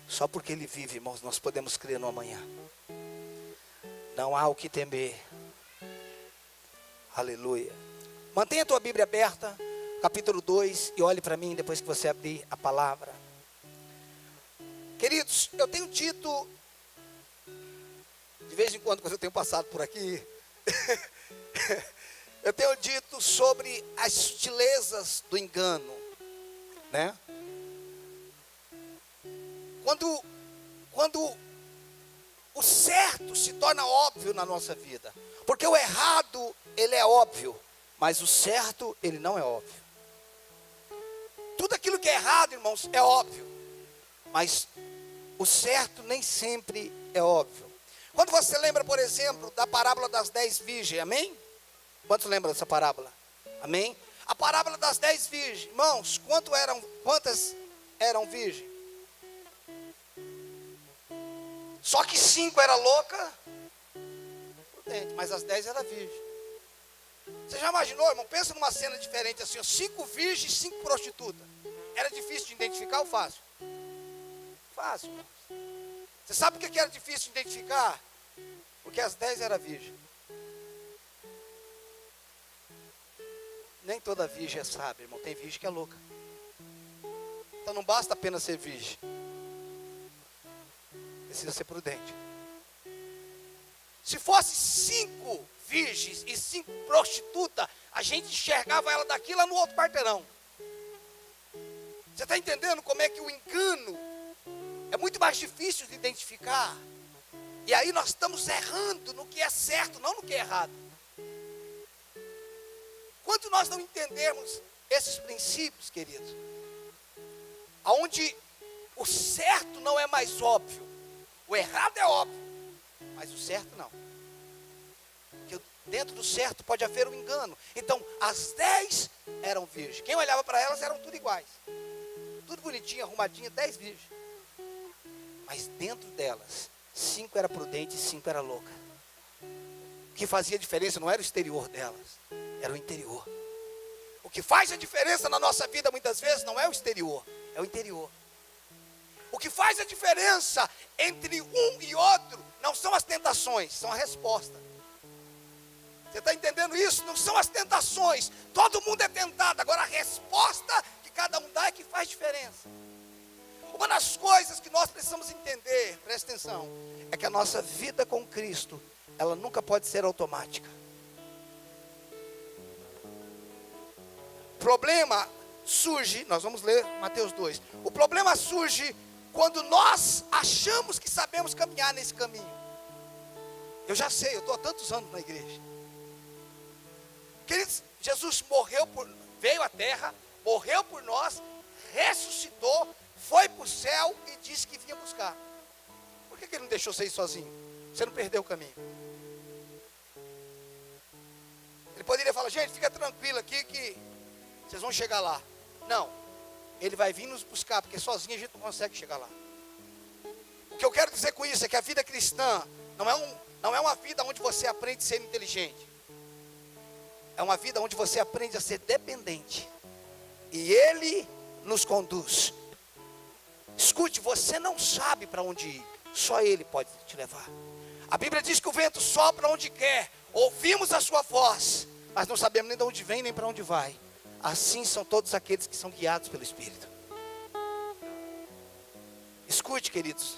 Só porque Ele vive, irmãos, nós podemos crer no amanhã. Não há o que temer. Aleluia. Mantenha a tua Bíblia aberta, capítulo 2, e olhe para mim depois que você abrir a palavra. Queridos, eu tenho dito, de vez em quando eu tenho passado por aqui, eu tenho dito sobre as sutilezas do engano, né? Quando o certo se torna óbvio na nossa vida, porque o errado, ele é óbvio, mas o certo, ele não é óbvio. Tudo aquilo que é errado, irmãos, é óbvio, mas o certo nem sempre é óbvio. Quando você lembra, por exemplo, da parábola das 10 virgens, amém? Quantos lembram dessa parábola? Amém? A parábola das 10 virgens, irmãos, quantas eram virgens? Só que 5 era louca, prudente, mas as 10 era virgem. Você já imaginou, irmão? Pensa numa cena diferente assim, 5 virgens e 5 prostitutas. Era difícil de identificar ou fácil? Fácil, irmão. Você sabe por que era difícil de identificar? Porque as 10 eram virgens. Nem toda virgem é sábia, irmão. Tem virgem que é louca. Então não basta apenas ser virgem. Precisa ser prudente. Se fosse 5 virgens e 5 prostitutas, a gente enxergava ela daqui lá no outro quarteirão. Você está entendendo como é que o engano é muito mais difícil de identificar? E aí nós estamos errando no que é certo, não no que é errado. Quando nós não entendermos esses princípios, queridos, aonde o certo não é mais óbvio, o errado é óbvio, mas o certo não. Porque dentro do certo pode haver um engano. Então, as 10 eram virgens. Quem olhava para elas eram tudo iguais. Tudo bonitinho, arrumadinho, 10 virgens. Mas dentro delas, 5 era prudente e 5 era louca. O que fazia diferença não era o exterior delas, era o interior. O que faz a diferença na nossa vida muitas vezes não é o exterior, é o interior. O que faz a diferença entre um e outro não são as tentações, são a resposta. Você está entendendo isso? Não são as tentações. Todo mundo é tentado. Agora a resposta que cada um dá é que faz diferença. Uma das coisas que nós precisamos entender, presta atenção, é que a nossa vida com Cristo, ela nunca pode ser automática. O problema surge, nós vamos ler Mateus 2. O problema surge quando nós achamos que sabemos caminhar nesse caminho. Eu já sei, eu estou há tantos anos na igreja. Queridos, Jesus veio à terra, morreu por nós, ressuscitou, foi para o céu e disse que vinha buscar. Por que ele não deixou você ir sozinho? Você não perdeu o caminho. Ele poderia falar, gente, fica tranquilo aqui que vocês vão chegar lá. Não. Ele vai vir nos buscar, porque sozinho a gente não consegue chegar lá. O que eu quero dizer com isso é que a vida cristã não é uma vida onde você aprende a ser inteligente. É uma vida onde você aprende a ser dependente. E Ele nos conduz. Escute, você não sabe para onde ir. Só Ele pode te levar. A Bíblia diz que o vento sopra onde quer. Ouvimos a sua voz, mas não sabemos nem de onde vem, nem para onde vai. Assim são todos aqueles que são guiados pelo Espírito. Escute, queridos,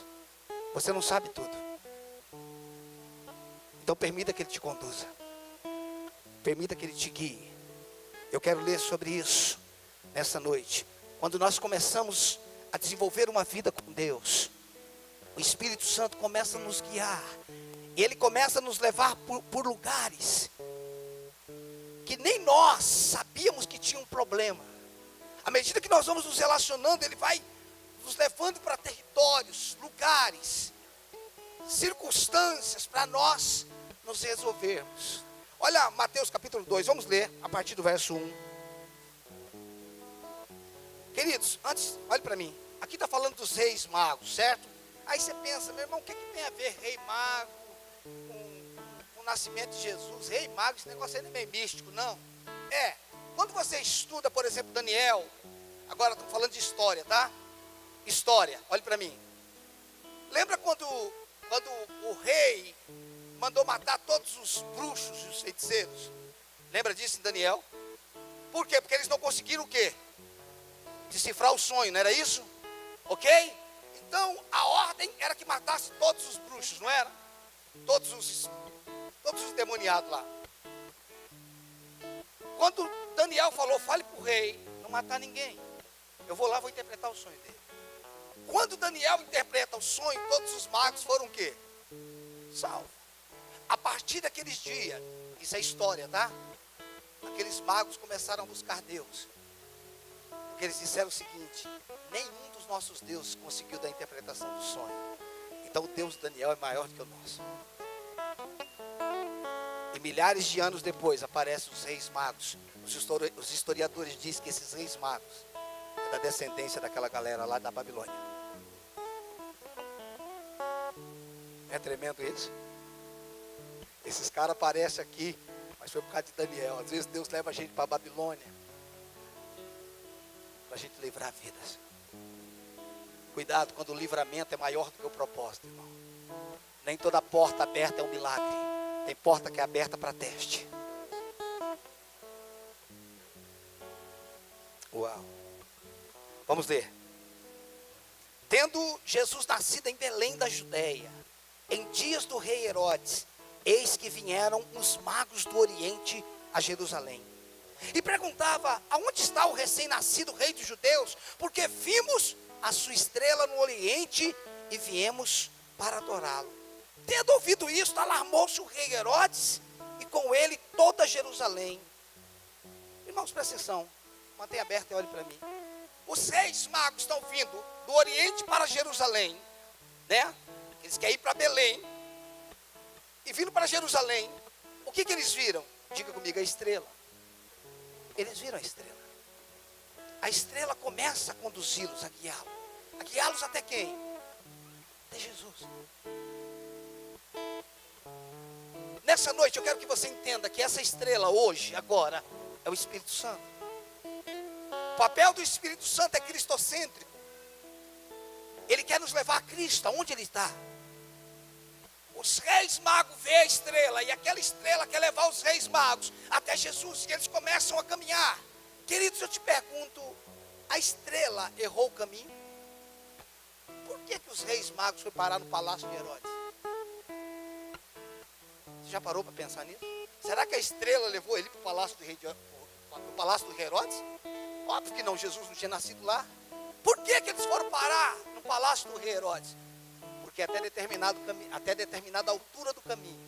você não sabe tudo. Então permita que Ele te conduza. Permita que Ele te guie. Eu quero ler sobre isso nessa noite. Quando nós começamos a desenvolver uma vida com Deus, o Espírito Santo começa a nos guiar. E Ele começa a nos levar por lugares que nem nós sabíamos que tinha um problema. À medida que nós vamos nos relacionando, Ele vai nos levando para territórios, lugares, circunstâncias para nós nos resolvermos. Olha Mateus capítulo 2, vamos ler a partir do verso 1. Queridos, antes, olhe para mim. Aqui está falando dos reis magos, certo? Aí você pensa, meu irmão, o que tem a ver rei mago com o nascimento de Jesus? Rei mago, esse negócio aí não é meio místico, não. Quando você estuda, por exemplo, Daniel, agora estou falando de história, tá? História, olhe para mim. Lembra quando o rei mandou matar todos os bruxos e os feiticeiros? Lembra disso em Daniel? Por quê? Porque eles não conseguiram o quê? Decifrar o sonho, não era isso? Ok? Então a ordem era que matasse todos os bruxos, não era? Todos os demoniados lá. Quando Daniel falou, fale para o rei não matar ninguém, eu vou lá, vou interpretar o sonho dele. Quando Daniel interpreta o sonho, todos os magos foram o quê? Salvos. A partir daqueles dias, isso é história, tá? Aqueles magos começaram a buscar Deus. Porque eles disseram o seguinte: nenhum dos nossos deuses conseguiu dar a interpretação do sonho. Então o Deus de Daniel é maior do que o nosso. E milhares de anos depois aparecem os reis magos. Os historiadores dizem que esses reis magos é da descendência daquela galera lá da Babilônia. É tremendo isso? Esses caras aparecem aqui, mas foi por causa de Daniel. Às vezes Deus leva a gente para a Babilônia para a gente livrar vidas. Cuidado quando o livramento é maior do que o propósito, irmão. Nem toda porta aberta é um milagre. Tem porta que é aberta para teste. Uau. Vamos ler. Tendo Jesus nascido em Belém da Judéia, em dias do rei Herodes, eis que vieram os magos do Oriente a Jerusalém. E perguntava, aonde está o recém-nascido rei dos judeus? Porque vimos a sua estrela no Oriente e viemos para adorá-lo. Tendo ouvido isso, alarmou-se o rei Herodes e com ele toda Jerusalém. Irmãos, presta atenção, mantenha aberto e olhe para mim. Os reis magos estão vindo do Oriente para Jerusalém, né? Eles querem ir para Belém. E vindo para Jerusalém, o que eles viram? Diga comigo, a estrela. Eles viram a estrela. A estrela começa a conduzi-los, a guiá-los. A guiá-los até quem? Até Jesus. Nessa noite eu quero que você entenda que essa estrela hoje, agora, é o Espírito Santo. O papel do Espírito Santo é cristocêntrico. Ele quer nos levar a Cristo, aonde Ele está. Os reis magos veem a estrela, e aquela estrela quer levar os reis magos até Jesus, e eles começam a caminhar. Queridos, eu te pergunto, a estrela errou o caminho? Por que os reis magos foram parar no palácio de Herodes? Você já parou para pensar nisso? Será que a estrela levou ele para o palácio do Herodes? Óbvio que não, Jesus não tinha nascido lá. Por que eles foram parar no palácio do rei Herodes? Porque até determinada altura do caminho,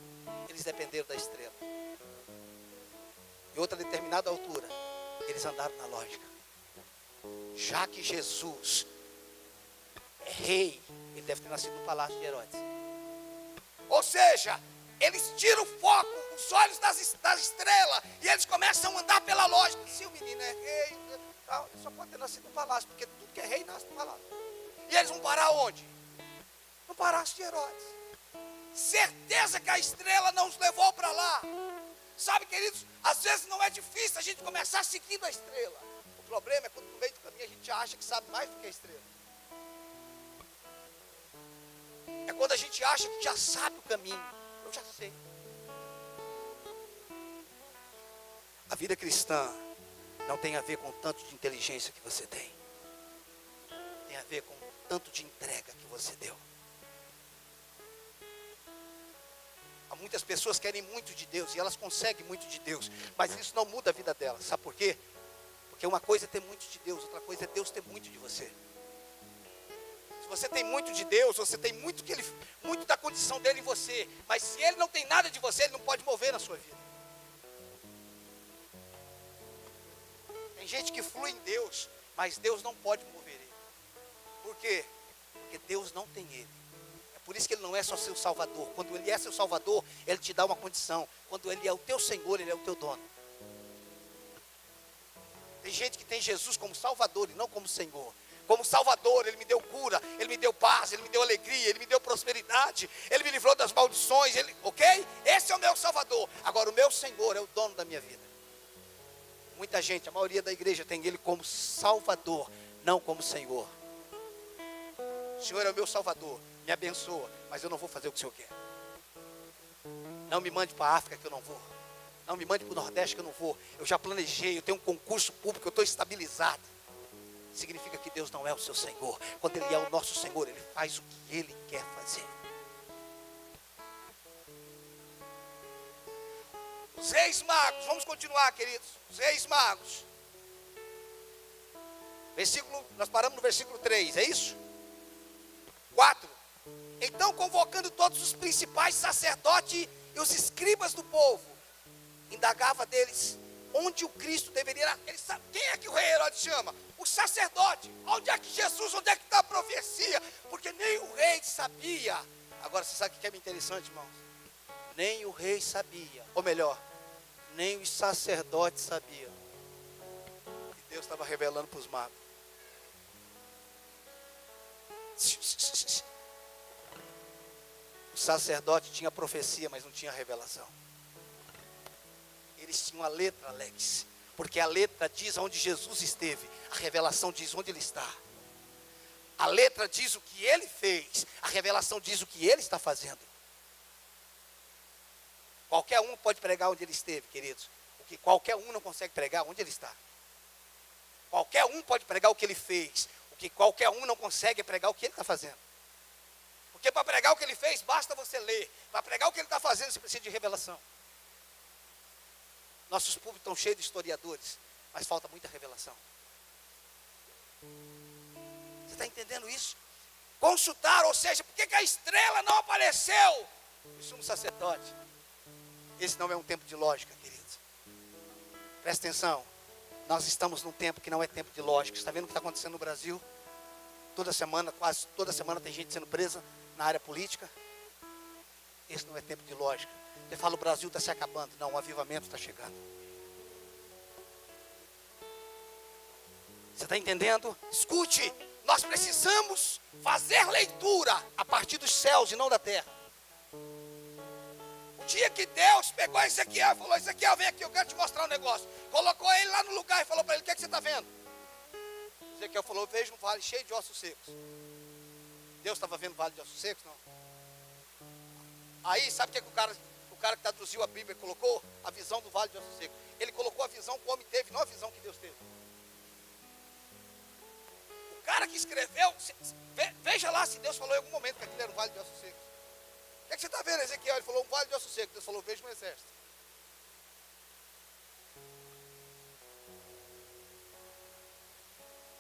eles dependeram da estrela. Em outra determinada altura, eles andaram na lógica. Já que Jesus é rei, ele deve ter nascido no palácio de Herodes. Ou seja, eles tiram o foco, os olhos das estrelas, e eles começam a andar pela lógica. Se o menino é rei, ele só pode ter nascido no palácio, porque tudo que é rei nasce no palácio. E eles vão parar onde? No palácio de Herodes. Certeza que a estrela não os levou para lá. Sabe, queridos, às vezes não é difícil a gente começar seguindo a estrela. O problema é quando no meio do caminho a gente acha que sabe mais do que a estrela. É quando a gente acha que já sabe o caminho. Eu já sei. A vida cristã não tem a ver com o tanto de inteligência que você tem. Tem a ver com o tanto de entrega que você deu. Há muitas pessoas que querem muito de Deus e elas conseguem muito de Deus, mas isso não muda a vida delas. Sabe por quê? Porque uma coisa é ter muito de Deus, outra coisa é Deus ter muito de você. Se você tem muito de Deus, você tem muito da condição dele em você, mas se ele não tem nada de você, ele não pode mover na sua vida. Tem gente que flui em Deus, mas Deus não pode mover ele. Por quê? Porque Deus não tem ele. É por isso que ele não é só seu salvador. Quando ele é seu salvador, ele te dá uma condição. Quando ele é o teu Senhor, ele é o teu dono. Tem gente que tem Jesus como salvador e não como Senhor. Como salvador, ele me deu cura, ele me deu paz, ele me deu alegria, ele me deu prosperidade, ele me livrou das maldições, ok? Esse é o meu salvador. Agora o meu Senhor é o dono da minha vida. Muita gente, a maioria da igreja tem ele como salvador, não como Senhor. O Senhor é o meu Salvador, me abençoa, mas eu não vou fazer o que o Senhor quer. Não me mande para a África que eu não vou. Não me mande para o Nordeste que eu não vou. Eu já planejei, eu tenho um concurso público, eu estou estabilizado. Significa que Deus não é o seu Senhor. Quando Ele é o nosso Senhor, Ele faz o que Ele quer fazer. Os reis magos, vamos continuar, queridos. Os reis magos. Nós paramos no versículo 3, é isso? 4. Então, convocando todos os principais sacerdotes e os escribas do povo, indagava deles onde o Cristo deveria. Quem é que o rei Herodes chama? O sacerdote. Onde é que Jesus, onde é que está a profecia? Porque nem o rei sabia. Agora, você sabe o que é interessante, irmãos? Nem o rei sabia, ou melhor, nem os sacerdotes sabiam. E Deus estava revelando para os magos. O sacerdote tinha profecia, mas não tinha revelação. Eles tinham a letra, Alex, porque a letra diz onde Jesus esteve, a revelação diz onde Ele está. A letra diz o que Ele fez, a revelação diz o que Ele está fazendo. Qualquer um pode pregar onde Ele esteve, queridos. O que qualquer um não consegue pregar onde Ele está. Qualquer um pode pregar o que Ele fez. O que qualquer um não consegue é pregar o que Ele está fazendo. Porque para pregar o que Ele fez, basta você ler. Para pregar o que Ele está fazendo, você precisa de revelação. Nossos públicos estão cheios de historiadores, mas falta muita revelação. Você está entendendo isso? Consultar, ou seja, por que a estrela não apareceu? O sumo sacerdote. Esse não é um tempo de lógica, queridos. Presta atenção. Nós estamos num tempo que não é tempo de lógica. Você está vendo o que está acontecendo no Brasil? Toda semana, quase toda semana tem gente sendo presa na área política. Esse não é tempo de lógica. Você fala, o Brasil está se acabando. Não, o avivamento está chegando. Você está entendendo? Escute, nós precisamos fazer leitura a partir dos céus e não da terra. O dia que Deus pegou Ezequiel e falou, Ezequiel, vem aqui, eu quero te mostrar um negócio. Colocou ele lá no lugar e falou para ele, o que é que você está vendo? Ezequiel falou, eu vejo um vale cheio de ossos secos. Deus estava vendo vale de ossos secos? Não. Aí, sabe o que o cara que traduziu a Bíblia colocou? A visão do vale de ossos secos. Ele colocou a visão que o homem teve, não a visão que Deus teve. O cara que escreveu, veja lá se Deus falou em algum momento que aquilo era um vale de ossos secos. O que é que você está vendo, Ezequiel? Ele falou, um vale de ossos secos. Deus falou, veja um exército.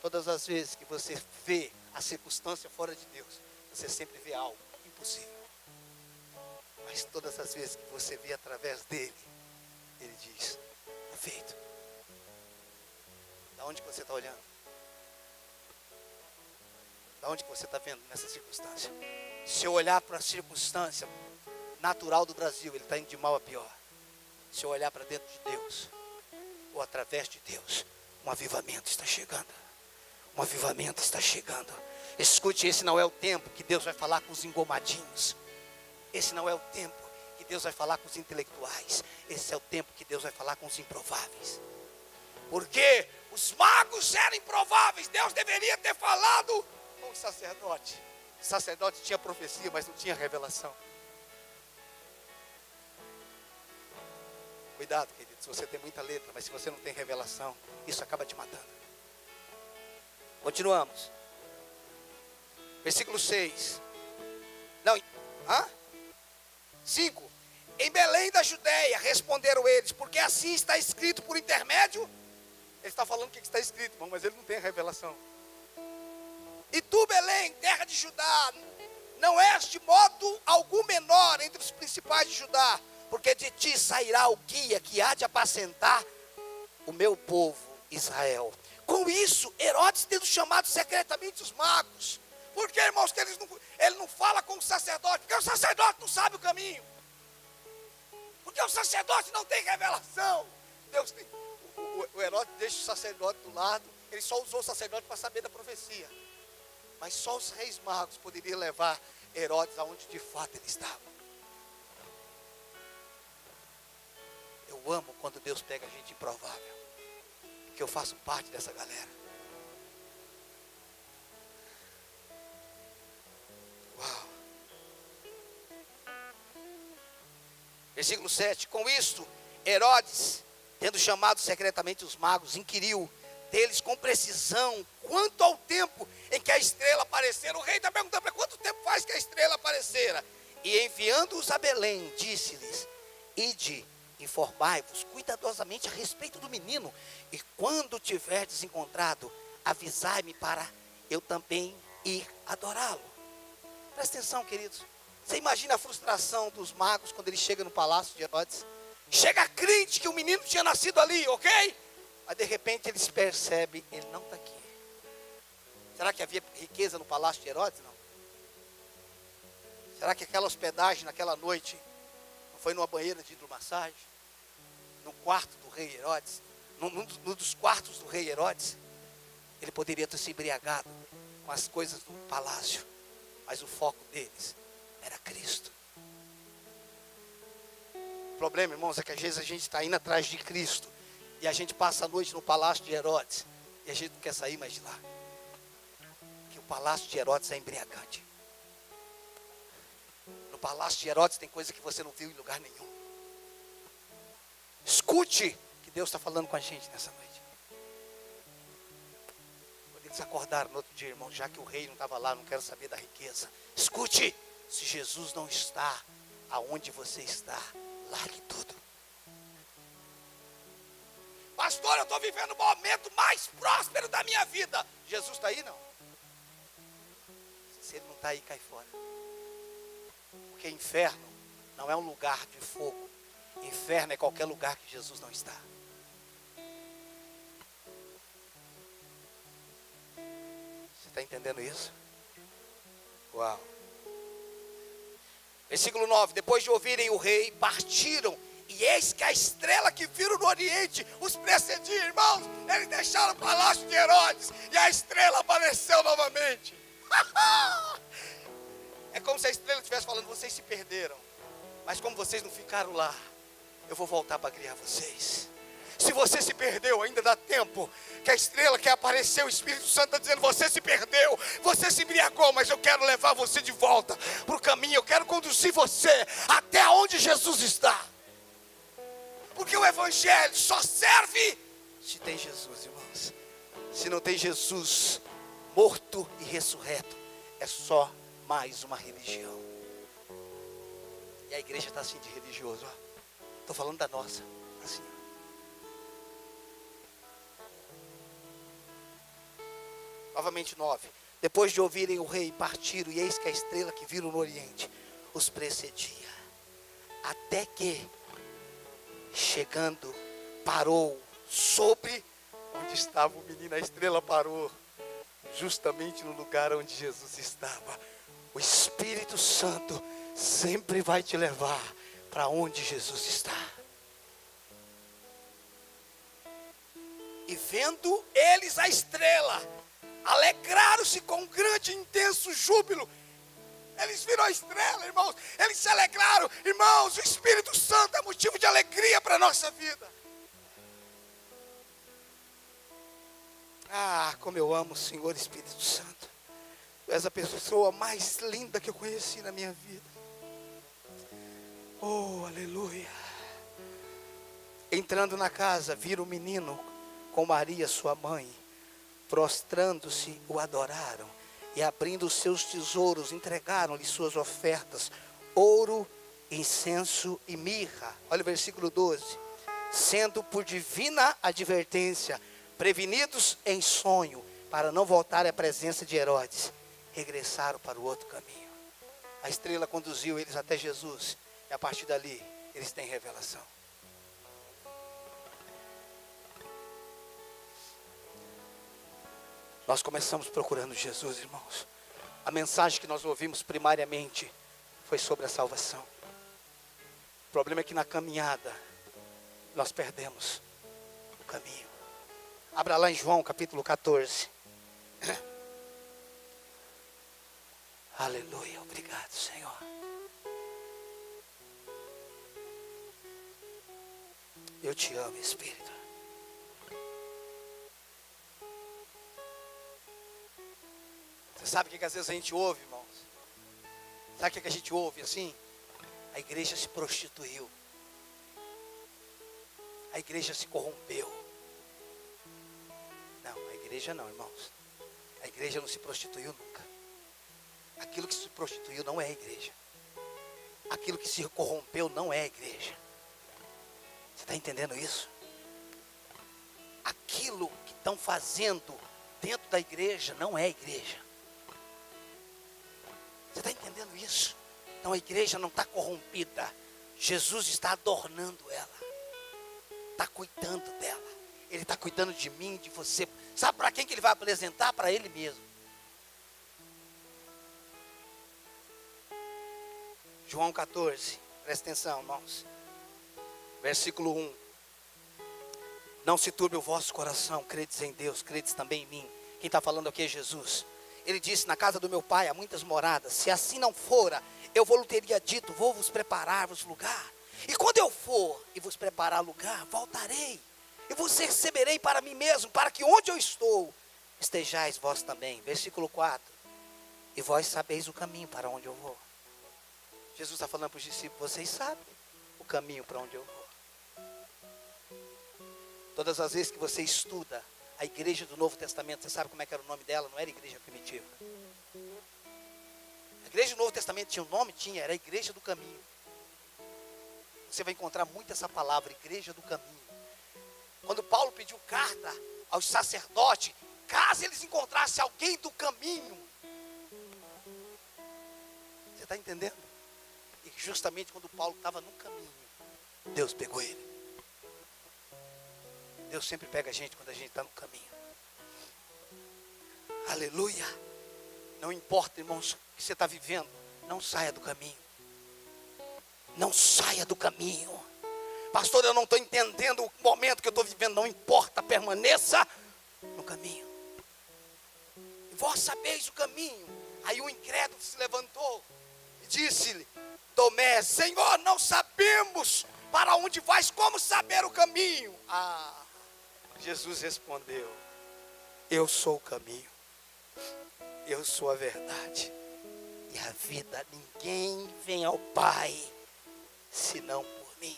Todas as vezes que você vê a circunstância fora de Deus, você sempre vê algo impossível. Mas todas as vezes que você vê através dele, ele diz, é feito. Da onde que você está olhando? Da onde que você está vendo nessa circunstância? Se eu olhar para a circunstância natural do Brasil, ele está indo de mal a pior. Se eu olhar para dentro de Deus, ou através de Deus, um avivamento está chegando. Um avivamento está chegando. Escute, esse não é o tempo que Deus vai falar com os engomadinhos. Esse não é o tempo que Deus vai falar com os intelectuais. Esse é o tempo que Deus vai falar com os improváveis. Porque os magos eram improváveis. Deus deveria ter falado com o sacerdote. O sacerdote tinha profecia, mas não tinha revelação. Cuidado, querido, se você tem muita letra, mas se você não tem revelação, isso acaba te matando. Continuamos. Versículo 6. Não, 5. Em Belém da Judeia, responderam eles, porque assim está escrito por intermédio. Ele está falando o que está escrito, irmão, mas ele não tem a revelação. E tu, Belém, terra de Judá, não és de modo algum menor entre os principais de Judá, porque de ti sairá o guia que há de apacentar o meu povo Israel. Com isso, Herodes tendo chamado secretamente os magos. Por que, irmãos, que ele não fala com o sacerdote? Porque o sacerdote não sabe o caminho. Porque o sacerdote não tem revelação. Deus tem. O Herodes deixa o sacerdote do lado. Ele só usou o sacerdote para saber da profecia. Mas só os reis magos poderiam levar Herodes aonde de fato ele estava. Eu amo quando Deus pega gente improvável. Porque eu faço parte dessa galera. Versículo 7. Com isto, Herodes, tendo chamado secretamente os magos, inquiriu deles com precisão quanto ao tempo em que a estrela aparecera. O rei está perguntando para quanto tempo faz que a estrela aparecera. E enviando-os a Belém, disse-lhes: ide, informai-vos cuidadosamente a respeito do menino, e quando tiverdes encontrado, avisai-me para eu também ir adorá-lo. Presta atenção, queridos. Você imagina a frustração dos magos quando ele chega no palácio de Herodes? Chega crente que o menino tinha nascido ali, ok? Mas de repente eles percebem, ele não está aqui. Será que havia riqueza no palácio de Herodes? Não. Será que aquela hospedagem naquela noite não foi numa banheira de hidromassagem? No quarto do rei Herodes? Num dos quartos do rei Herodes? Ele poderia ter se embriagado com as coisas do palácio, mas o foco deles era Cristo. O problema, irmãos, é que às vezes a gente está indo atrás de Cristo e a gente passa a noite no palácio de Herodes e a gente não quer sair mais de lá. Porque o palácio de Herodes é embriagante. No palácio de Herodes tem coisa que você não viu em lugar nenhum. Escute que Deus está falando com a gente nessa noite. Quando eles acordaram no outro dia, irmão, já que o rei não estava lá, não quero saber da riqueza. Escute, se Jesus não está aonde você está, largue tudo. Pastor, eu estou vivendo o momento mais próspero da minha vida. Jesus está aí? Não. Se ele não está aí, cai fora. Porque inferno não é um lugar de fogo. Inferno é qualquer lugar que Jesus não está. Você está entendendo isso? Uau. Versículo 9. Depois de ouvirem o rei, partiram. E eis que a estrela que viram no oriente os precedia, irmãos. Eles deixaram o palácio de Herodes e a estrela apareceu novamente. É como se a estrela estivesse falando: vocês se perderam, mas como vocês não ficaram lá, eu vou voltar para criar vocês. Se você se perdeu, ainda dá tempo. Que a estrela que apareceu, o Espírito Santo está dizendo: você se perdeu, você se embriagou, mas eu quero levar você de volta para o caminho. Eu quero conduzir você até onde Jesus está. Porque o evangelho só serve se tem Jesus, irmãos. Se não tem Jesus morto e ressurreto, é só mais uma religião. E a igreja está assim de religioso, estou falando da nossa, assim. Novamente 9. Depois de ouvirem o rei, partiram, e eis que a estrela que viram no oriente os precedia. Até que, chegando, parou sobre onde estava o menino. A estrela parou justamente no lugar onde Jesus estava. O Espírito Santo sempre vai te levar para onde Jesus está. E vendo eles a estrela, alegraram-se com grande e intenso júbilo. Eles viram a estrela, irmãos. Eles se alegraram. Irmãos, o Espírito Santo é motivo de alegria para a nossa vida. Ah, como eu amo o Senhor Espírito Santo. Tu és a pessoa mais linda que eu conheci na minha vida. Oh, aleluia. Entrando na casa, viram o menino com Maria, sua mãe. Prostrando-se, o adoraram. E abrindo os seus tesouros, entregaram-lhe suas ofertas: ouro, incenso e mirra. Olha o versículo 12. Sendo por divina advertência prevenidos em sonho, para não voltarem à presença de Herodes, regressaram para o outro caminho. A estrela conduziu eles até Jesus, e a partir dali eles têm revelação. Nós começamos procurando Jesus, irmãos. A mensagem que nós ouvimos primariamente foi sobre a salvação. O problema é que na caminhada nós perdemos o caminho. Abra lá em João capítulo 14. Aleluia, obrigado, Senhor. Eu te amo, Espírito. Você sabe o que às vezes a gente ouve, irmãos? Sabe o que a gente ouve assim? A igreja se prostituiu. a igreja se corrompeu. Não, a igreja não, irmãos. A igreja não se prostituiu nunca. Aquilo que se prostituiu não é a igreja. Aquilo que se corrompeu não é a igreja. Você está entendendo isso? Aquilo que estão fazendo dentro da igreja não é a igreja. Você está entendendo isso? Então a igreja não está corrompida. Jesus está adornando ela. Está cuidando dela. Ele está cuidando de mim, de você. Sabe para quem que ele vai apresentar? Para ele mesmo. João 14, presta atenção, irmãos. Versículo 1. Não se turbe o vosso coração, credes em Deus, credes também em mim. Quem está falando aqui é Jesus. Ele disse, na casa do meu pai há muitas moradas. Se assim não fora, eu vou-lhe teria dito, vou vos preparar-vos lugar. E quando eu for e vos preparar lugar, voltarei. E vos receberei para mim mesmo, para que onde eu estou, estejais vós também. Versículo 4. E vós sabeis o caminho para onde eu vou. Jesus está falando para os discípulos, vocês sabem o caminho para onde eu vou. Todas as vezes que você estuda a igreja do Novo Testamento, você sabe como é que era o nome dela? Não era igreja primitiva. A igreja do Novo Testamento tinha um nome? Tinha, era a igreja do caminho. Você vai encontrar muito essa palavra, igreja do caminho. Quando Paulo pediu carta aos sacerdotes, caso eles encontrassem alguém do caminho. Você está entendendo? E justamente quando Paulo estava no caminho, Deus pegou ele. Deus sempre pega a gente quando a gente está no caminho. Aleluia. Não importa, irmãos, o que você está vivendo, não saia do caminho. Não saia do caminho. Pastor, eu não estou entendendo o momento que eu estou vivendo. Não importa, permaneça no caminho. E vós sabeis o caminho. Aí o incrédulo se levantou e disse-lhe, Tomé, Senhor, não sabemos para onde vais, como saber o caminho? Jesus respondeu, eu sou o caminho, eu sou a verdade e a vida. Ninguém vem ao Pai senão por mim.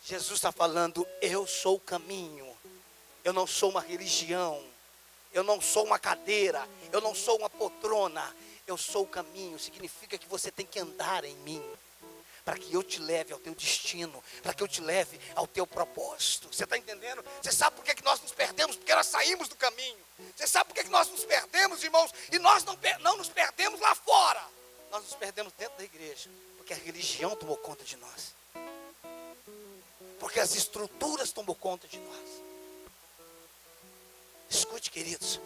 Jesus está falando, eu sou o caminho. Eu não sou uma religião, eu não sou uma cadeira, eu não sou uma poltrona. Eu sou o caminho, significa que você tem que andar em mim, para que eu te leve ao teu destino, para que eu te leve ao teu propósito. Você está entendendo? Você sabe por que nós nos perdemos? Porque nós saímos do caminho. Você sabe por que nós nos perdemos, irmãos? E nós não nos perdemos lá fora. Nós nos perdemos dentro da igreja, porque a religião tomou conta de nós. Porque as estruturas tomou conta de nós. Escute, queridos.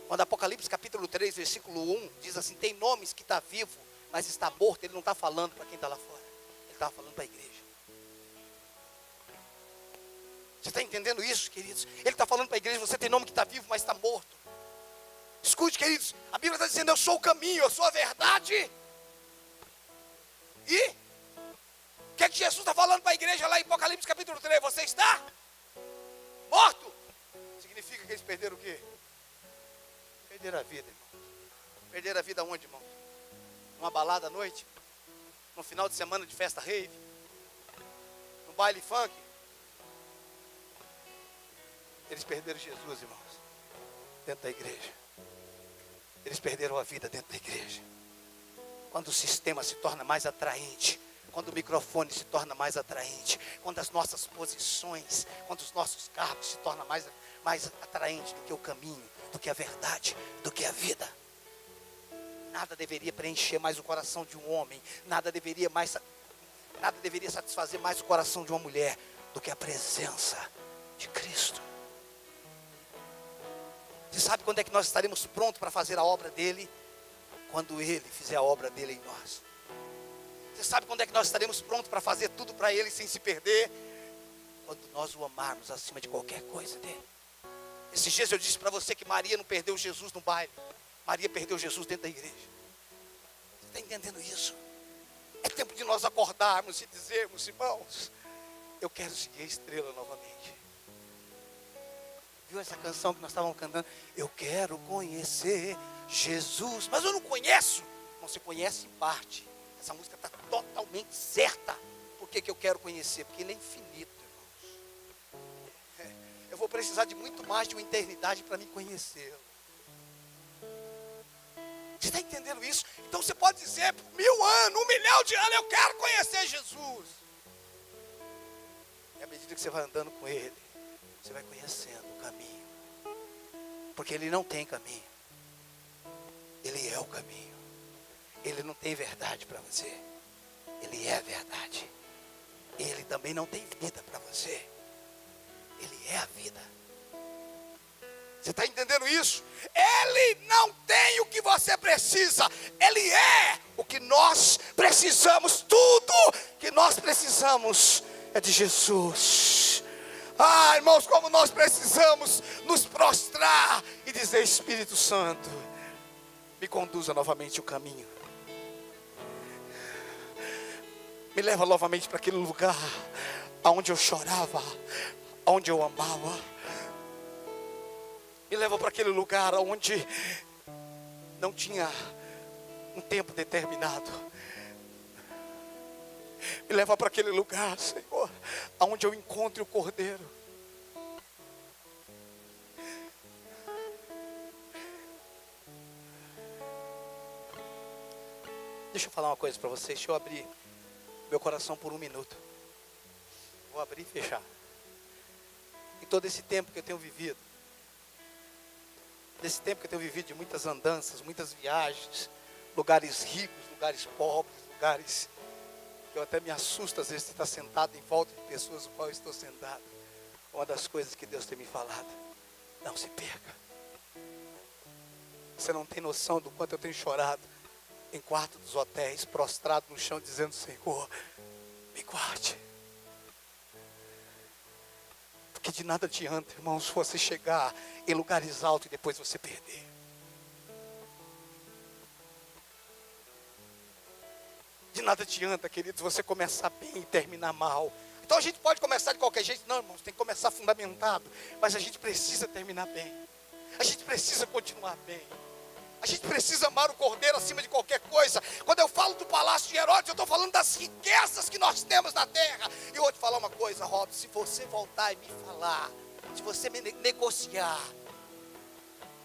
Quando Apocalipse capítulo 3, versículo 1, diz assim, tem nomes que está vivo, mas está morto. Ele não está falando para quem está lá fora. Ele estava falando para a igreja. Você está entendendo isso, queridos? Ele está falando para a igreja, você tem nome que está vivo, mas está morto. Escute, queridos, a Bíblia está dizendo, eu sou o caminho, eu sou a verdade. E o que é que Jesus está falando para a igreja lá em Apocalipse capítulo 3? Você está morto. Significa que eles perderam o quê? Perderam a vida, irmão. Perderam a vida onde, irmão? Numa balada à noite? No final de semana de festa rave? No baile funk? Eles perderam Jesus, irmãos, dentro da igreja. Eles perderam a vida dentro da igreja. Quando o sistema se torna mais atraente, quando o microfone se torna mais atraente, quando as nossas posições, quando os nossos cargos se tornam mais atraentes do que o caminho, do que a verdade, do que a vida. Nada deveria preencher mais o coração de um homem, nada deveria satisfazer mais o coração de uma mulher do que a presença de Cristo. Você sabe quando é que nós estaremos prontos para fazer a obra dele? Quando ele fizer a obra dele em nós. Você sabe quando é que nós estaremos prontos para fazer tudo para ele sem se perder? Quando nós o amarmos acima de qualquer coisa dele. Esses dias eu disse para você que Maria não perdeu Jesus no baile. Maria perdeu Jesus dentro da igreja. Você está entendendo isso? É tempo de nós acordarmos e dizermos, irmãos, eu quero seguir a estrela novamente. Viu essa canção que nós estávamos cantando? Eu quero conhecer Jesus. Mas eu não conheço. Não, você conhece em parte. Essa música está totalmente certa. Por que eu quero conhecer? Porque ele é infinito, irmãos. vou precisar de muito mais de uma eternidade para me conhecê-lo. Você está entendendo isso? Então você pode dizer, por 1000 anos, 1 milhão de anos, eu quero conhecer Jesus. E à medida que você vai andando com Ele, você vai conhecendo o caminho. Porque Ele não tem caminho. Ele é o caminho. Ele não tem verdade para você. Ele é a verdade. Ele também não tem vida para você. Ele é a vida. Você está entendendo isso? Ele não tem o que você precisa. Ele é o que nós precisamos. Tudo que nós precisamos é de Jesus. Ah, irmãos, como nós precisamos nos prostrar e dizer: Espírito Santo, me conduza novamente o caminho. Me leva novamente para aquele lugar onde eu chorava, onde eu amava. Me leva para aquele lugar onde não tinha um tempo determinado. Me leva para aquele lugar, Senhor, onde eu encontre o Cordeiro. Deixa eu falar uma coisa para vocês. Deixa eu abrir meu coração por 1 minuto. Vou abrir e fechar. Em todo esse tempo que eu tenho vivido, desse tempo que eu tenho vivido de muitas andanças, muitas viagens, lugares ricos, lugares pobres, lugares que eu até me assusto às vezes de estar sentado em volta de pessoas no qual eu estou sentado. Uma das coisas que Deus tem me falado: não se perca. Você não tem noção do quanto eu tenho chorado em quarto dos hotéis, prostrado no chão, dizendo: Senhor, me guarde. Porque de nada adianta, irmãos, você chegar em lugares altos e depois você perder. De nada adianta, queridos, você começar bem e terminar mal. Então a gente pode começar de qualquer jeito. Não, irmãos, tem que começar fundamentado. Mas a gente precisa terminar bem. A gente precisa continuar bem. A gente precisa amar o Cordeiro acima de qualquer coisa. Quando eu falo do palácio de Herodes, eu estou falando das riquezas que nós temos na terra. E eu vou te falar uma coisa, Rob, se você voltar e me falar, se você me negociar,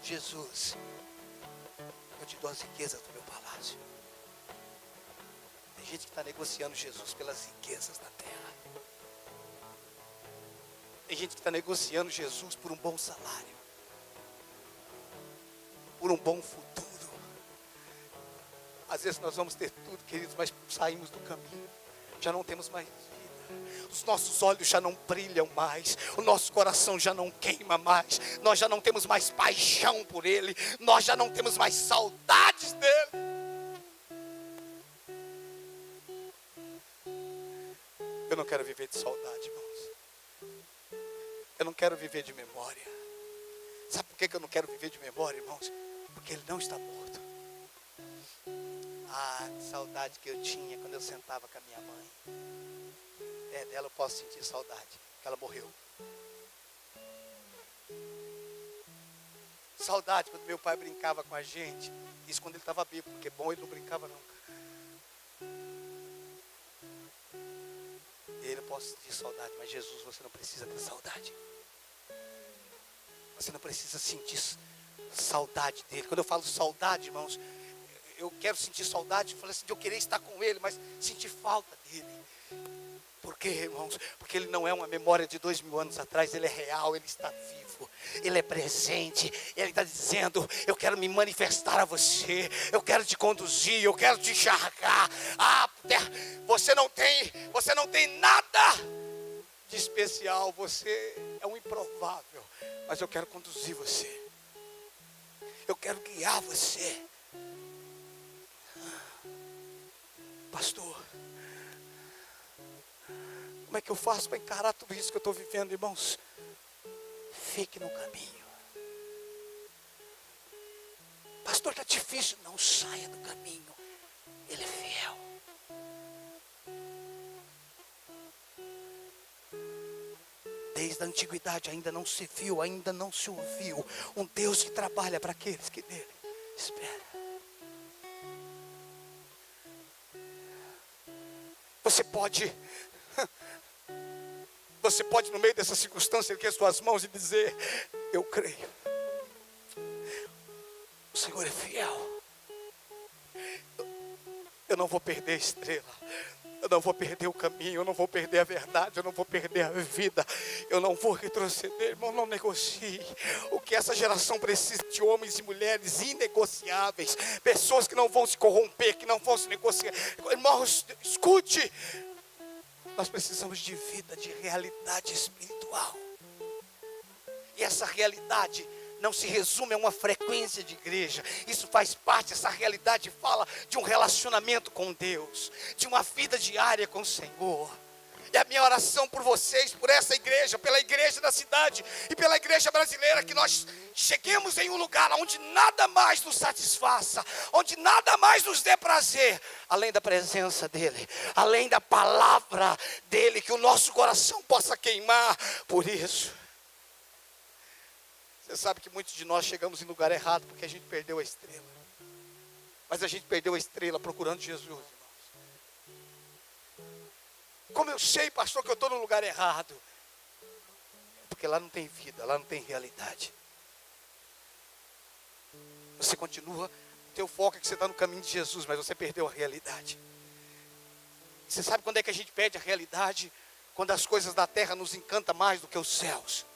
Jesus, eu te dou as riquezas do meu palácio. Tem gente que está negociando Jesus pelas riquezas da terra. Tem gente que está negociando Jesus por um bom salário, por um bom futuro. Às vezes nós vamos ter tudo, queridos, mas saímos do caminho. Já não temos mais vida. Os nossos olhos já não brilham mais. O nosso coração já não queima mais. Nós já não temos mais paixão por Ele. Nós já não temos mais saudades dEle. Eu não quero viver de saudade, irmãos. Eu não quero viver de memória. Sabe por que eu não quero viver de memória, irmãos? Porque Ele não está morto. Ah, que saudade que eu tinha quando eu sentava com a minha mãe. Dela eu posso sentir saudade, porque ela morreu. Saudade quando meu pai brincava com a gente. Isso quando ele estava bêbado, porque bom ele não brincava não. Ele eu posso sentir saudade, mas Jesus, você não precisa ter saudade. Você não precisa sentir saudade dele. Quando eu falo saudade, irmãos, eu quero sentir saudade, eu falei assim, de eu querer estar com ele, mas sentir falta dele. Por quê, irmãos? Porque ele não é uma memória de 2000 anos atrás, ele é real, ele está vivo, ele é presente. Ele está dizendo: eu quero me manifestar a você, eu quero te conduzir, eu quero te encharcar. Ah, você não tem nada de especial, você é um improvável, mas eu quero conduzir você, eu quero guiar você. Pastor, como é que eu faço para encarar tudo isso que eu estou vivendo, irmãos? Fique no caminho. Pastor, está difícil. Não saia do caminho. Ele é fiel. Desde a antiguidade ainda não se viu, ainda não se ouviu um Deus que trabalha para aqueles que dele esperam. Você pode, no meio dessa circunstância, erguer suas mãos e dizer: eu creio, o Senhor é fiel. Eu não vou perder a estrela, eu não vou perder o caminho, eu não vou perder a verdade, eu não vou perder a vida, eu não vou retroceder. Irmão, não negocie. O que essa geração precisa de homens e mulheres inegociáveis, pessoas que não vão se corromper, que não vão se negociar. Irmãos, escute, nós precisamos de vida, de realidade espiritual. E essa realidade não se resume a uma frequência de igreja. Isso faz parte, essa realidade fala de um relacionamento com Deus, de uma vida diária com o Senhor. E a minha oração por vocês, por essa igreja, pela igreja da cidade e pela igreja brasileira, que nós cheguemos em um lugar onde nada mais nos satisfaça, onde nada mais nos dê prazer, além da presença dEle, além da palavra dEle, que o nosso coração possa queimar por isso. Você sabe que muitos de nós chegamos em lugar errado porque a gente perdeu a estrela. Mas a gente perdeu a estrela procurando Jesus, irmãos. Como eu sei, pastor, que eu estou no lugar errado? Porque lá não tem vida, lá não tem realidade. Você continua, o teu foco é que você está no caminho de Jesus, mas você perdeu a realidade. Você sabe quando é que a gente perde a realidade? Quando as coisas da terra nos encantam mais do que os céus.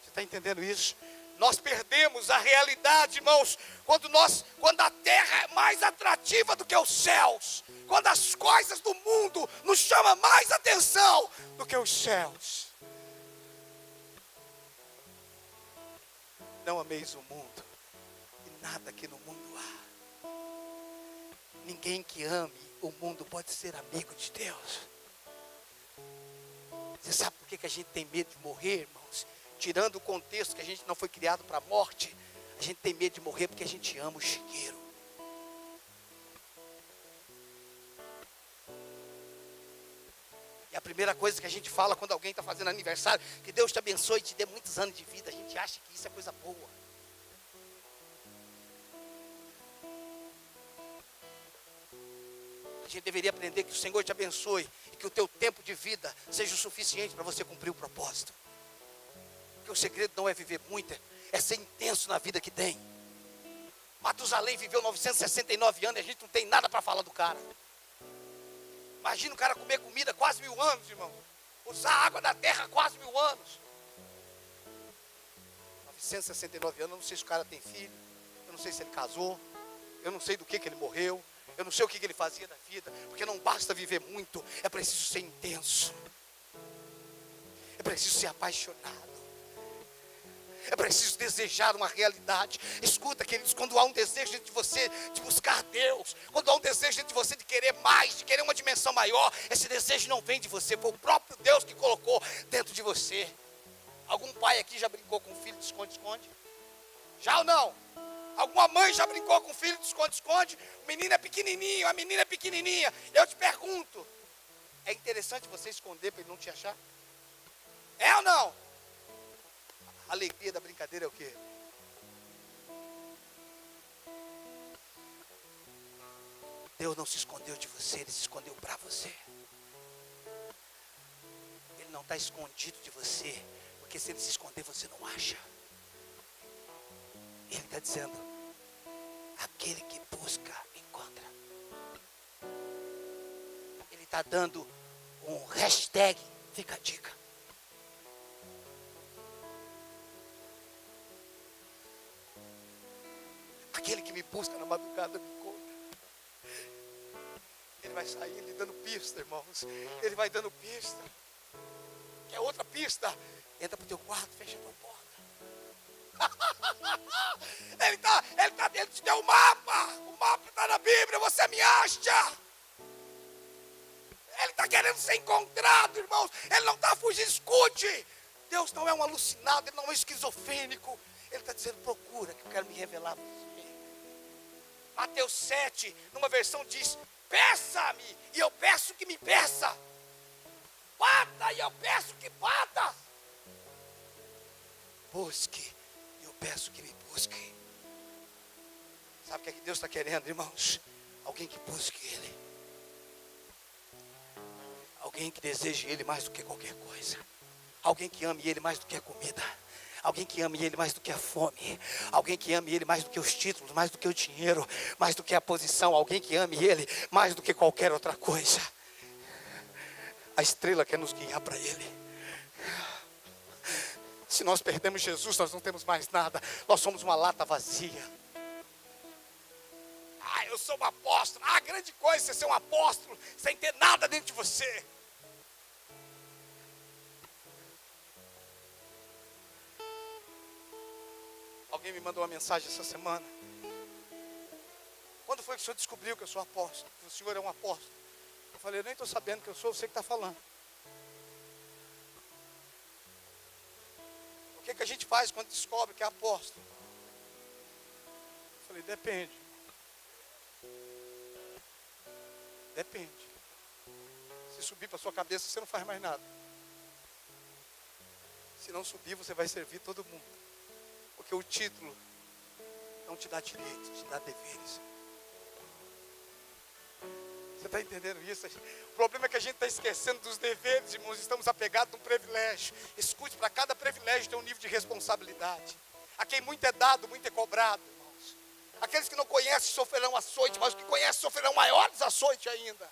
Está entendendo isso? Nós perdemos a realidade, irmãos, quando a terra é mais atrativa do que os céus, quando as coisas do mundo nos chamam mais atenção do que os céus. Não ameis o mundo e nada que no mundo há. Ninguém que ame o mundo pode ser amigo de Deus. Você sabe por que a gente tem medo de morrer, irmãos? Tirando o contexto que a gente não foi criado para a morte, a gente tem medo de morrer porque a gente ama o chiqueiro. E a primeira coisa que a gente fala quando alguém está fazendo aniversário, que Deus te abençoe e te dê muitos anos de vida, a gente acha que isso é coisa boa. A gente deveria aprender que o Senhor te abençoe e que o teu tempo de vida seja o suficiente para você cumprir o propósito. Porque o segredo não é viver muito, é ser intenso na vida que tem. Matusalém viveu 969 anos e a gente não tem nada para falar do cara. Imagina o cara comer comida quase 1000 anos, irmão. Usar água da terra quase 1000 anos. 969 anos, eu não sei se o cara tem filho, eu não sei se ele casou, eu não sei do que ele morreu, eu não sei o que ele fazia da vida, porque não basta viver muito, é preciso ser intenso. É preciso ser apaixonado. É preciso desejar uma realidade. Escuta, queridos, quando há um desejo dentro de você de buscar Deus, quando há um desejo dentro de você de querer mais, de querer uma dimensão maior, esse desejo não vem de você, foi o próprio Deus que colocou dentro de você. Algum pai aqui já brincou com o filho de esconde-esconde? Já ou não? Alguma mãe já brincou com o filho de esconde-esconde? O menino é pequenininho, a menina é pequenininha. Eu te pergunto, é interessante você esconder para ele não te achar? É ou não? A alegria da brincadeira é o quê? Deus não se escondeu de você, Ele se escondeu para você. Ele não está escondido de você, porque se Ele se esconder você não acha. Ele está dizendo, aquele que busca, encontra. Ele está dando um hashtag, fica a dica. Aquele que me busca na madrugada me encontra. Ele vai sair lhe dando pista, irmãos. Ele vai dando pista. Quer outra pista? Entra para o teu quarto, fecha a tua porta. Ele te deu o mapa. O mapa está na Bíblia, você me acha. Ele está querendo ser encontrado, irmãos. Ele não está fugindo, escute. Deus não é um alucinado, Ele não é um esquizofrênico. Ele está dizendo, procura que eu quero me revelar a você. Mateus 7, numa versão diz, peça-me e eu peço que me peça. Bata e eu peço que bata. Busque e eu peço que me busque. Sabe o que é que Deus está querendo, irmãos? Alguém que busque Ele. Alguém que deseje Ele mais do que qualquer coisa. Alguém que ame Ele mais do que a comida. Alguém que ame Ele mais do que a fome. Alguém que ame Ele mais do que os títulos, mais do que o dinheiro, mais do que a posição. Alguém que ame Ele mais do que qualquer outra coisa. A estrela quer nos guiar para Ele. Se nós perdemos Jesus, nós não temos mais nada. Nós somos uma lata vazia. Ah, eu sou um apóstolo. Ah, grande coisa você ser um apóstolo sem ter nada dentro de você. Alguém me mandou uma mensagem essa semana. Quando foi que o senhor descobriu que eu sou apóstolo? Que o senhor é um apóstolo? Eu falei, eu nem estou sabendo que eu sou, você que está falando. O que a gente faz quando descobre que é apóstolo? Eu falei, depende. Depende. Se subir para sua cabeça, você não faz mais nada. Se não subir, você vai servir todo mundo. Porque o título não te dá direitos, te dá deveres. Você está entendendo isso? O problema é que a gente está esquecendo dos deveres, irmãos. Estamos apegados a um privilégio. Escute, para cada privilégio tem um nível de responsabilidade. A quem muito é dado, muito é cobrado, irmãos. Aqueles que não conhecem sofrerão açoite, mas os que conhecem sofrerão maiores açoite ainda.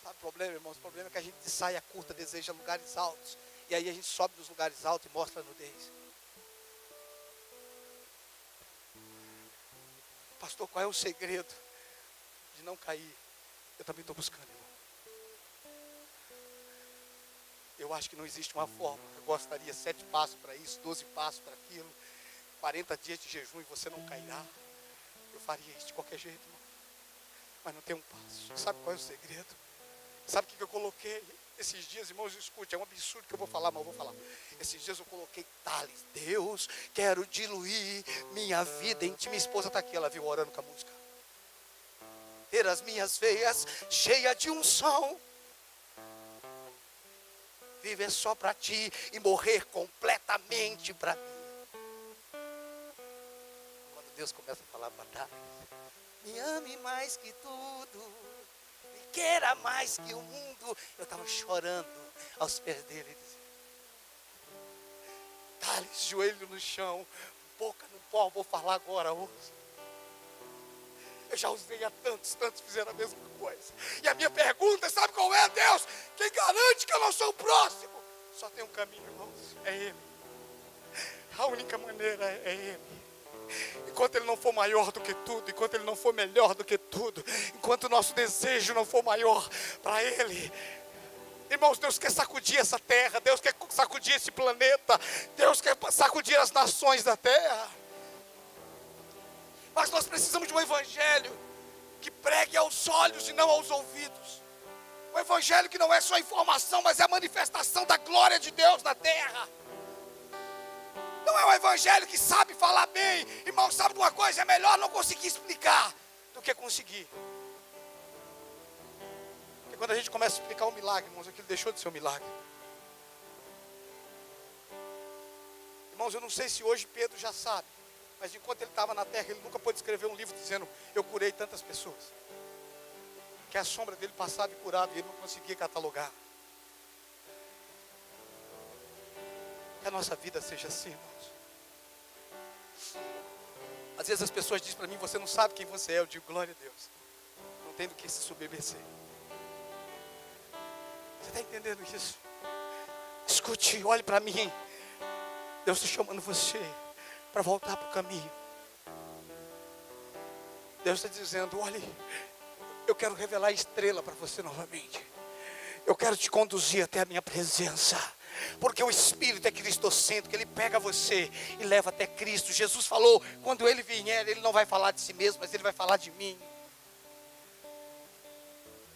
Sabe o problema, irmãos? O problema é que a gente de saia curta deseja lugares altos. E aí a gente sobe dos lugares altos e mostra a nudez. Pastor, qual é o segredo de não cair? Eu também estou buscando, irmão. Eu acho que não existe uma forma. Eu gostaria 7 passos para isso, 12 passos para aquilo, 40 dias de jejum e você não cairá. Eu faria isso de qualquer jeito, irmão. Mas não tem um passo. Sabe qual é o segredo? Sabe o que eu coloquei? Esses dias, irmãos, escute, é um absurdo que eu vou falar, mas eu vou falar. Esses dias eu coloquei Thales. Deus, quero diluir minha vida em ti. Minha esposa está aqui, ela viu orando com a música. Ter as minhas veias cheias de unção. Viver só para ti e morrer completamente para mim. Quando Deus começa a falar para Thales, me ame mais que tudo, me queira mais que o mundo. Eu estava chorando aos pés dele. Thales, joelho no chão, boca no pó, vou falar agora hoje. Eu já usei a tantos fizeram a mesma coisa. E a minha pergunta, sabe qual é, Deus? Quem garante que eu não sou o próximo? Só tem um caminho, irmãos, é Ele. A única maneira é Ele. Enquanto Ele não for maior do que tudo, enquanto Ele não for melhor do que tudo, enquanto o nosso desejo não for maior para Ele, irmãos, Deus quer sacudir essa terra, Deus quer sacudir esse planeta, Deus quer sacudir as nações da terra. Mas nós precisamos de um evangelho que pregue aos olhos e não aos ouvidos. Um evangelho que não é só informação, mas é a manifestação da glória de Deus na terra. Não é um evangelho que sabe falar bem. Irmão, sabe de uma coisa? É melhor não conseguir explicar do que conseguir. Porque quando a gente começa a explicar um milagre, irmãos, aquilo deixou de ser um milagre. Irmãos, eu não sei se hoje Pedro já sabe, mas enquanto ele estava na terra, ele nunca pôde escrever um livro dizendo, eu curei tantas pessoas. Que a sombra dele passava e curava, e ele não conseguia catalogar. Que a nossa vida seja assim, irmãos. Às vezes as pessoas dizem para mim, você não sabe quem você é. Eu digo, glória a Deus. Não tem do que se submeter. Você está entendendo isso? Escute, olhe para mim. Deus está chamando você para voltar para o caminho. Deus está dizendo, olhe, eu quero revelar a estrela para você novamente. Eu quero te conduzir até a minha presença. Porque o Espírito é cristocêntrico, ele pega você e leva até Cristo. Jesus falou, quando ele vier, ele não vai falar de si mesmo, mas ele vai falar de mim.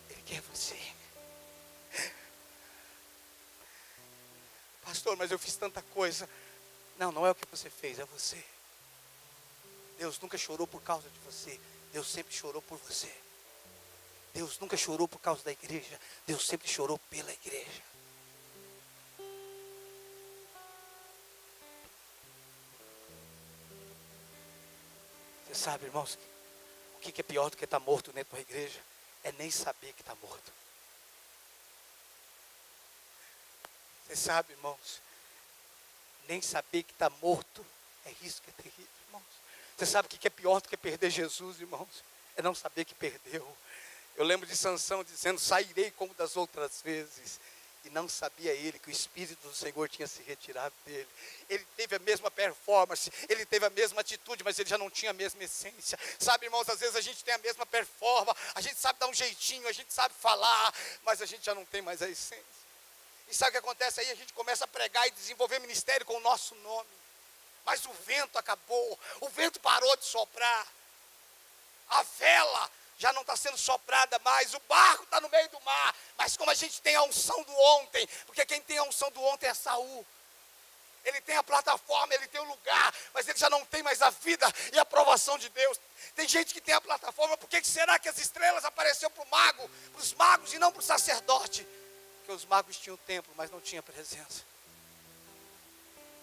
Ele quer você. Pastor, mas eu fiz tanta coisa. Não, não é o que você fez, é você. Deus nunca chorou por causa de você. Deus sempre chorou por você. Deus nunca chorou por causa da igreja. Deus sempre chorou pela igreja. Você sabe, irmãos, o que é pior do que estar morto dentro da igreja? É nem saber que está morto. Você sabe, irmãos, nem saber que está morto, isso que é terrível, irmãos. Você sabe o que é pior do que perder Jesus, irmãos? É não saber que perdeu. Eu lembro de Sansão dizendo, sairei como das outras vezes. E não sabia ele que o Espírito do Senhor tinha se retirado dele. Ele teve a mesma performance, ele teve a mesma atitude, mas ele já não tinha a mesma essência. Sabe, irmãos, às vezes a gente tem a mesma performance, a gente sabe dar um jeitinho, a gente sabe falar, mas a gente já não tem mais a essência. E sabe o que acontece aí? A gente começa a pregar e desenvolver ministério com o nosso nome. Mas o vento acabou, o vento parou de soprar. A vela já não está sendo soprada mais, o barco está no meio do mar, mas como a gente tem a unção do ontem, porque quem tem a unção do ontem é Saul, ele tem a plataforma, ele tem o lugar, mas ele já não tem mais a vida e a aprovação de Deus. Tem gente que tem a plataforma, por que será que as estrelas apareceram para o mago, para os magos e não para o sacerdote? Porque os magos tinham o templo, mas não tinha presença,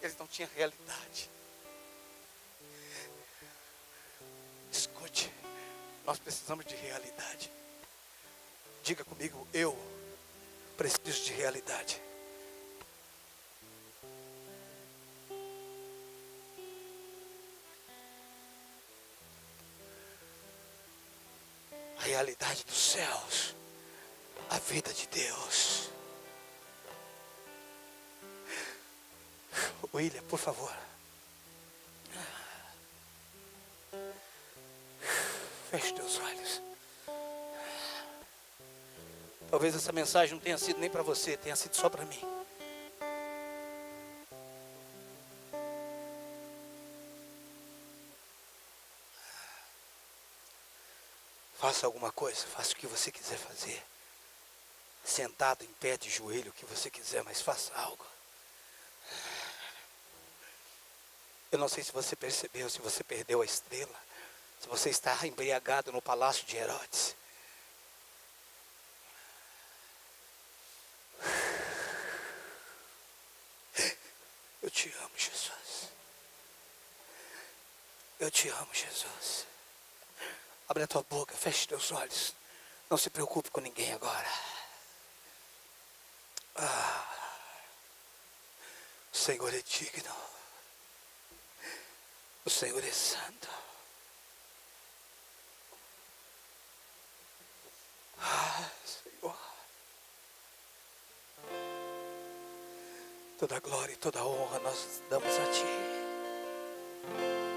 eles não tinham realidade. Escute, nós precisamos de realidade. Diga comigo, eu preciso de realidade. A realidade dos céus, a vida de Deus. William, por favor. Feche teus olhos. Talvez essa mensagem não tenha sido nem para você, tenha sido só para mim. Faça alguma coisa, faça o que você quiser fazer. Sentado, em pé, de joelho, o que você quiser, mas faça algo. Eu não sei se você percebeu, se você perdeu a estrela, se você está embriagado no palácio de Herodes. Eu te amo, Jesus. Eu te amo, Jesus. Abre a tua boca, feche teus olhos. Não se preocupe com ninguém agora. O Senhor é digno. O Senhor é santo. Senhor. Toda glória e toda honra nós damos a Ti.